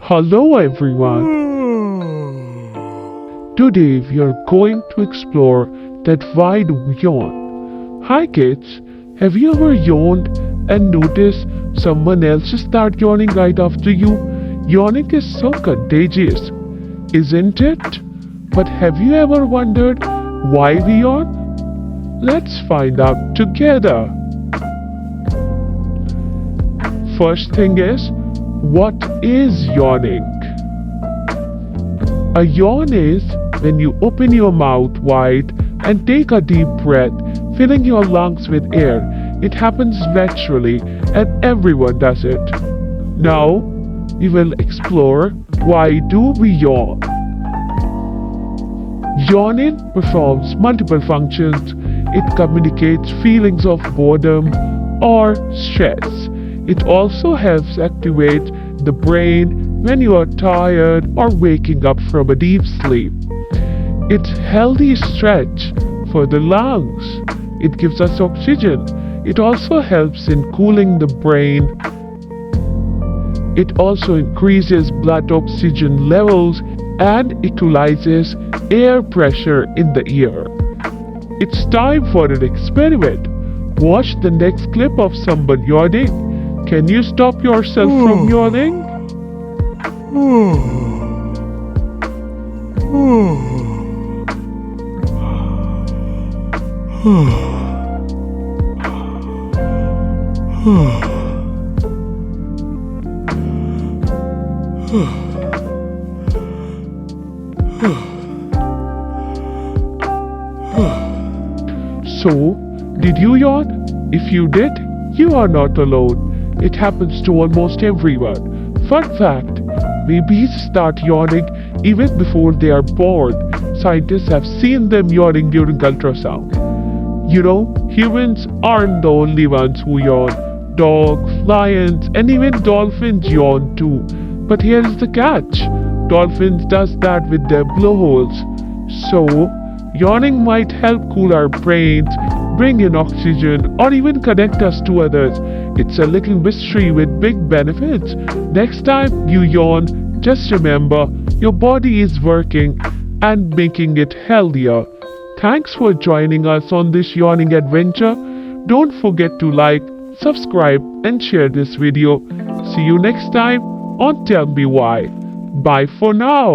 Hello everyone. Today we are going to explore that wide yawn. Hi kids, have you ever yawned and noticed someone else start yawning right after you? Yawning is so contagious, isn't it? But have you ever wondered why we yawn? Let's find out together. First thing is, what is yawning? A yawn is when you open your mouth wide and take a deep breath, filling your lungs with air. It happens naturally and everyone does it. Now, we will explore why do we yawn. Yawning performs multiple functions. It communicates feelings of boredom or stress. It also helps activate the brain when you are tired or waking up from a deep sleep. It's healthy stretch for the lungs. It gives us oxygen. It also helps in cooling the brain. It also increases blood oxygen levels and equalizes air pressure in the ear. It's time for an experiment. Watch the next clip of someone yawning. Can you stop yourself from yawning? So, did you yawn? If you did, you are not alone. It happens to almost everyone. Fun fact, babies start yawning even before they are born. Scientists have seen them yawning during ultrasound. You know, humans aren't the only ones who yawn. Dogs, lions, and even dolphins yawn too. But here is the catch. Dolphins does that with their blowholes. So, yawning might help cool our brains, bring in oxygen, or even connect us to others. It's a little mystery with big benefits. Next time you yawn, just remember your body is working and making it healthier. Thanks for joining us on this yawning adventure. Don't forget to like, subscribe, and share this video. See you next time on Tell Me Why. Bye for now.